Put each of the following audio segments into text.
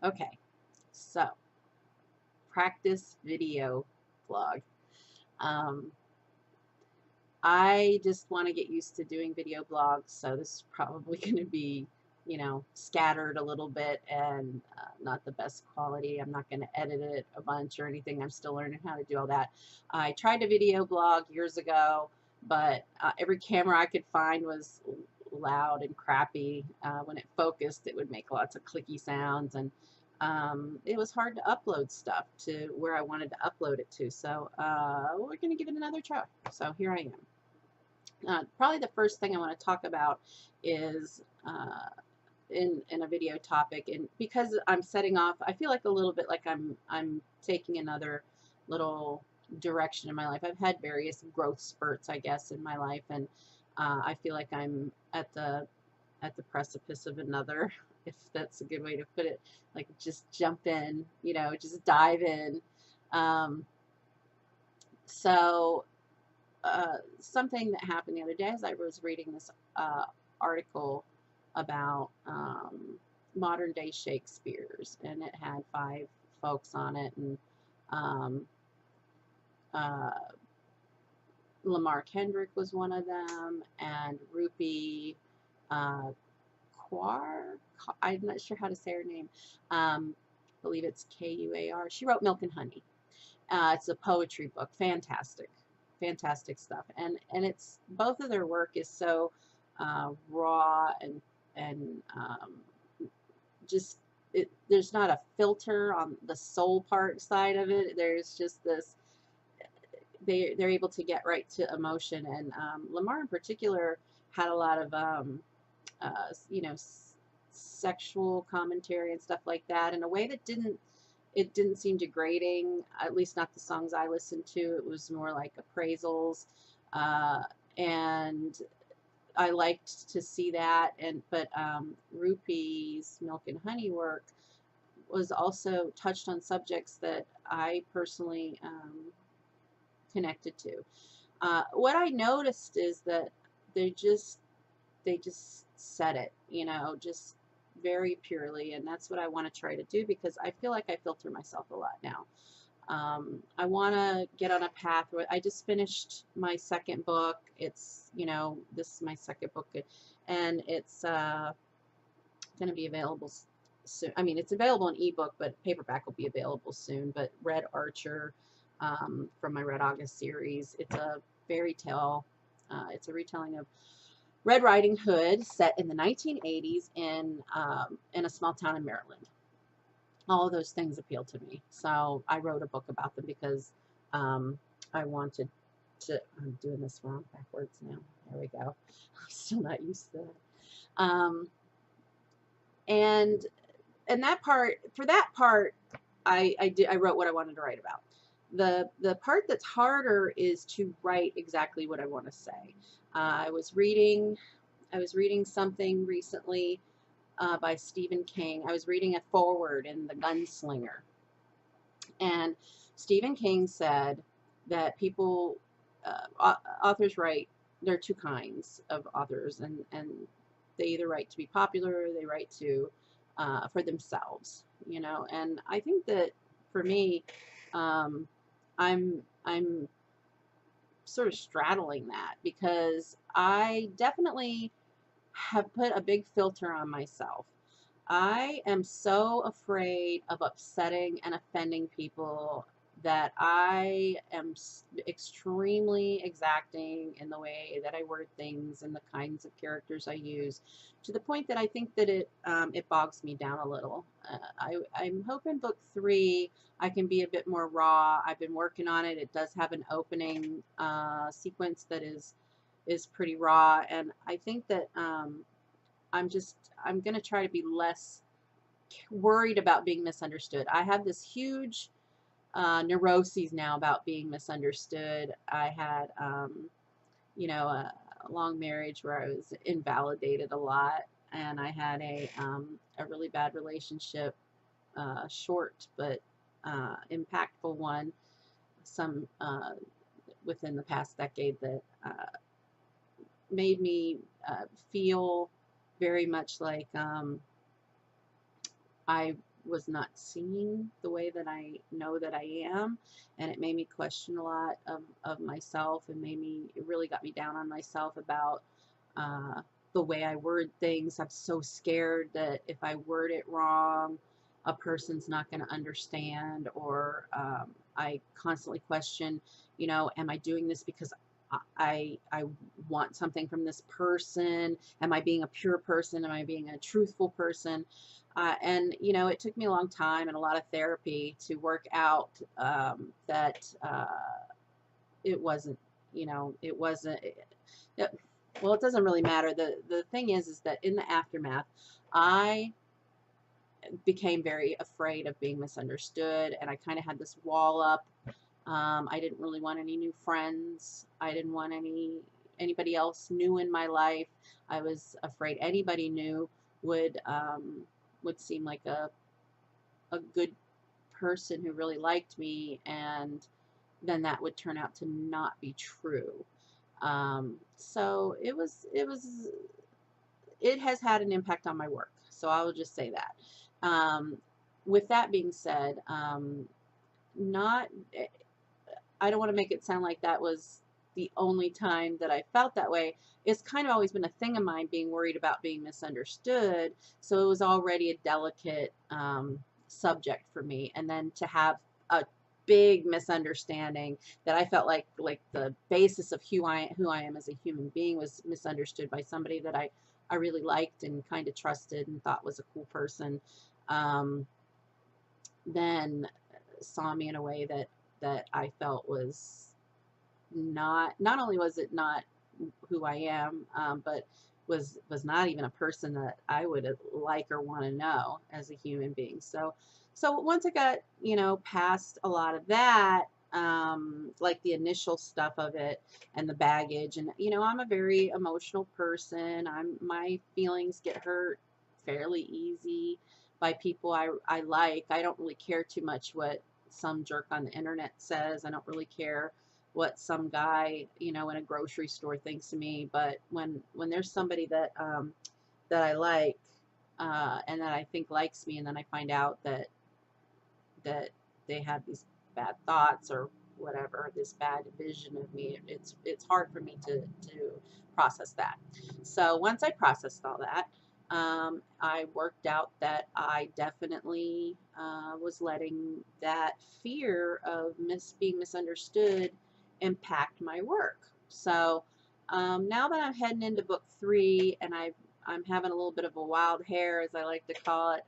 Okay, so practice video vlog. Um, I just want to get used to doing video blogs, so this is probably going to be, scattered a little bit and not the best quality. I'm not going to edit it a bunch or anything. I'm still learning how to do all that. I tried a video blog years ago, but every camera I could find was loud and crappy. When it focused, it would make lots of clicky sounds, and it was hard to upload stuff to where I wanted to upload it to. So we're going to give it another try. So here I am. Probably the first thing I want to talk about is in a video topic, and because I'm setting off, I feel like a little bit like I'm taking another little direction in my life. I've had various growth spurts, I guess, in my life, and I feel like I'm at the precipice of another, if that's a good way to put it. Like just jump in, just dive in. Um, so something that happened the other day is I was reading this article about modern day Shakespeare's, and it had 5 folks on it, and um, uh, Lamar Kendrick was one of them, and Rupi uh, Kaur. I'm not sure how to say her name. I believe it's Kuar. She wrote Milk and Honey. It's a poetry book, fantastic, fantastic stuff, and it's both of their work is so raw and just there's not a filter on the soul part side of it. There's just this they're able to get right to emotion, and Lamar in particular had a lot of you know sexual commentary and stuff like that in a way that didn't seem degrading, at least not the songs I listened to. It was more like appraisals, uh, and I liked to see that. But Rupi's Milk and Honey work was also touched on subjects that I personally connected to. What I noticed is that they just they just said it, just very purely, and that's what I want to try to do because I feel like I filter myself a lot now. I want to get on a path where I just finished my second book. It's, this is my second book, and it's going to be available soon. I mean, it's available in ebook, but paperback will be available soon. But Red Archer, from my Red August series, it's a fairy tale. It's a retelling of Red Riding Hood set in the 1980s in a small town in Maryland. All of those things appeal to me. So I wrote a book about them because I wanted to. I'm doing this wrong backwards now. There we go. I'm still not used to that. And that part, for that part, I wrote what I wanted to write about. The part that's harder is to write exactly what I want to say. I was reading something recently by Stephen King. I was reading a foreword in The Gunslinger, and Stephen King said that authors write. There are 2 kinds of authors, and they either write to be popular or they write to for themselves, And I think that for me, I'm sort of straddling that because I definitely have put a big filter on myself. I am so afraid of upsetting and offending people that I am extremely exacting in the way that I word things and the kinds of characters I use, to the point that I think that it bogs me down a little. I'm hoping book 3 I can be a bit more raw. I've been working on it. It does have an opening sequence that is pretty raw, and I think that I'm going to try to be less worried about being misunderstood. I have this huge neuroses now about being misunderstood. I had, a long marriage where I was invalidated a lot, and I had a really bad relationship, short but impactful one, some within the past decade that made me feel very much like I was not seen the way that I know that I am, and it made me question a lot of myself, and it really got me down on myself about uh, the way I word things. I'm so scared that if I word it wrong, a person's not going to understand, or I constantly question, am I doing this because I want something from this person? Am I being a pure person? Am I being a truthful person? And it took me a long time and a lot of therapy to work out that it wasn't, it wasn't. It, well, it doesn't really matter. The thing is that in the aftermath, I became very afraid of being misunderstood, and I kind of had this wall up. I didn't really want any new friends. I didn't want anybody else new in my life. I was afraid anybody new would seem like a good person who really liked me, and then that would turn out to not be true. So it has had an impact on my work. So I will just say that. Um, with that being said, not I don't want to make it sound like that was the only time that I felt that way. It's kind of always been a thing of mine, being worried about being misunderstood. So it was already a delicate subject for me. And then to have a big misunderstanding that I felt like the basis of who I am as a human being was misunderstood by somebody that I really liked and kind of trusted and thought was a cool person, um, then saw me in a way that I felt was not only was it not who I am, but was not even a person that I would like or want to know as a human being. So once I got past a lot of that, like the initial stuff of it and the baggage, and I'm a very emotional person. My feelings get hurt fairly easy by people I like. I don't really care too much what some jerk on the internet says. I don't really care what some guy in a grocery store thinks of me. But when there's somebody that I like, and that I think likes me, and then I find out that they have these bad thoughts or whatever, this bad vision of me, it's hard for me to process that. So once I processed all that, I worked out that I definitely was letting that fear of being misunderstood impact my work. So now that I'm heading into book 3, and I'm having a little bit of a wild hair, as I like to call it.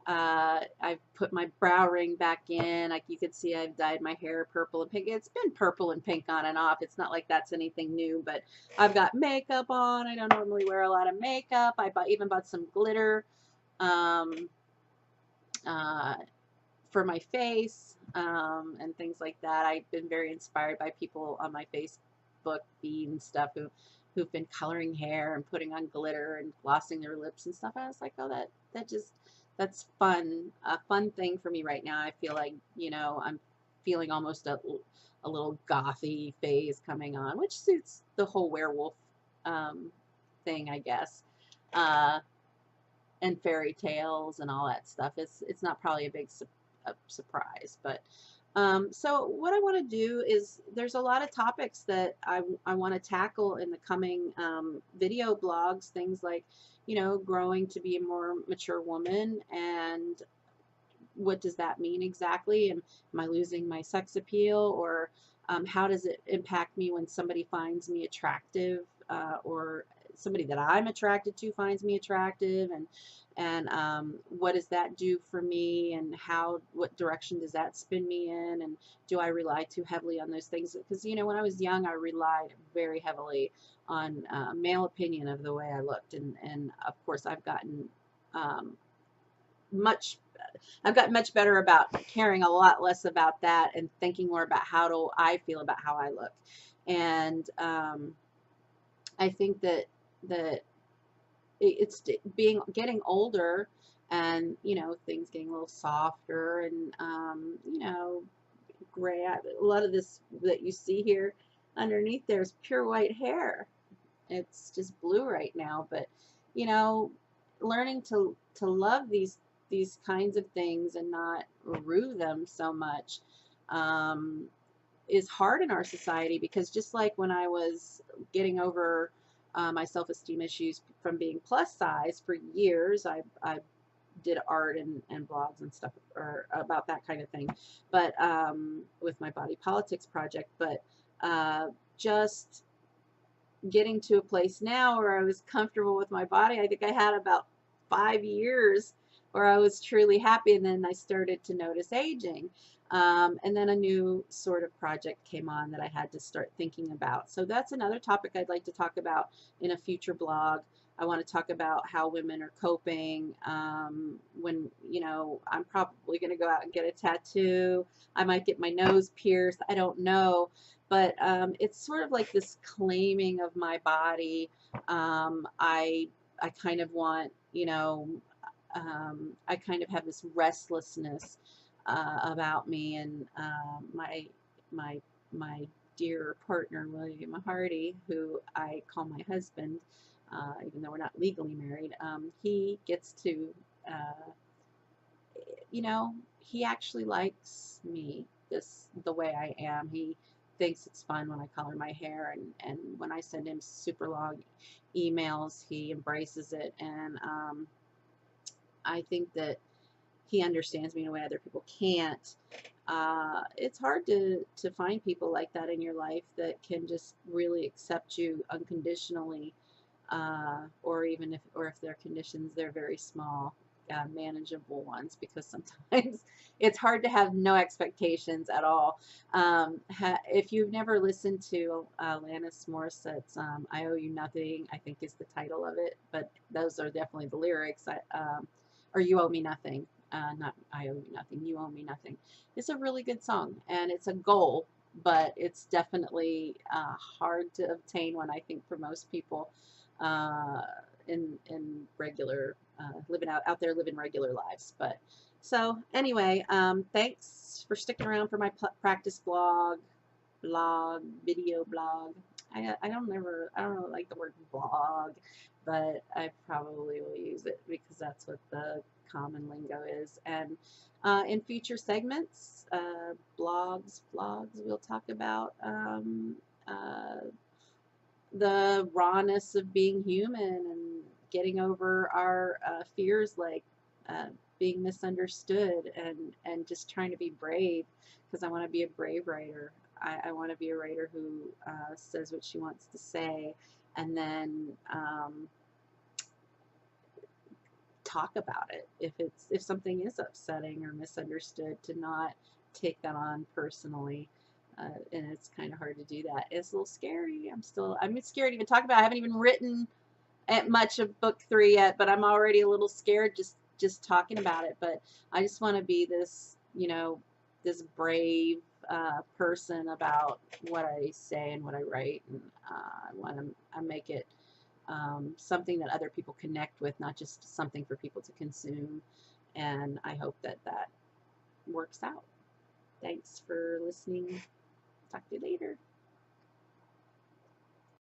I've put my brow ring back in. Like you could see, I've dyed my hair purple and pink. It's been purple and pink on and off. It's not like that's anything new, but I've got makeup on. I don't normally wear a lot of makeup. Even bought some glitter um, uh, for my face, and things like that. I've been very inspired by people on my Facebook feed and stuff who've been coloring hair and putting on glitter and glossing their lips and stuff. I was like, oh, that's fun, a fun thing for me right now. I feel like, I'm feeling almost a little gothy phase coming on, which suits the whole werewolf thing, I guess. And fairy tales and all that stuff. It's not probably a big surprise, but so what I want to do is, there's a lot of topics that I want to tackle in the coming video blogs, things like growing to be a more mature woman, and what does that mean exactly? Am I losing my sex appeal, or how does it impact me when somebody finds me attractive, or somebody that I'm attracted to finds me attractive, and what does that do for me, and what direction does that spin me in, and do I rely too heavily on those things? Because when I was young, I relied very heavily on male opinion of the way I looked, and of course um, much I've gotten much better about caring a lot less about that and thinking more about how do I feel about how I look. And I think that it's getting older, and things getting a little softer, and gray. A lot of this that you see here underneath there is pure white hair. It's just blue right now, but learning to love these kinds of things and not rue them so much is hard in our society, because just like when I was getting over my self-esteem issues from being plus size for years, I did art and blogs and stuff or about that kind of thing, but with my body politics project, but just getting to a place now where I was comfortable with my body. I think I had about 5 years where I was truly happy, and then I started to notice aging. And then a new sort of project came on that I had to start thinking about. So that's another topic I'd like to talk about in a future blog. I want to talk about how women are coping when, you know, I'm probably going to go out and get a tattoo. I might get my nose pierced. I don't know. But it's sort of like this claiming of my body. I kind of want, you know, I kind of have this restlessness about me, and my my dear partner William Hardy, who I call my husband, even though we're not legally married, he gets to, uh, you know, he actually likes me the way I am. He thinks it's fun when I color my hair, and when I send him super long emails, he embraces it, and I think that he understands me in a way other people can't. It's hard to find people like that in your life that can just really accept you unconditionally, or even if their conditions, they're very small, manageable ones, because sometimes it's hard to have no expectations at all. If you've never listened to Alanis Morissette's "I Owe You Nothing," I think is the title of it, but those are definitely the lyrics. Or "You Owe Me Nothing." Not "I Owe You Nothing," "You Owe Me Nothing." It's a really good song, and it's a goal, but it's definitely hard to obtain one, I think, for most people uh, in regular living out there living regular lives. But so anyway, thanks for sticking around for my practice video blog. I don't really like the word blog, but I probably will use it because that's what the common lingo is. And in future segments, vlogs, we'll talk about the rawness of being human and getting over our fears, like uh, being misunderstood, and just trying to be brave, because I want to be a brave writer. I want to be a writer who says what she wants to say, and then talk about it if something is upsetting or misunderstood, to not take that on personally. And it's kind of hard to do that. It's a little scary. I'm scared to even talk about it. I haven't even written at much of book 3 yet, but I'm already a little scared just talking about it. But I just want to be this, you know, this brave person about what I say and what I write, and I want to make it something that other people connect with, not just something for people to consume. And I hope that works out. Thanks for listening. Talk to you later.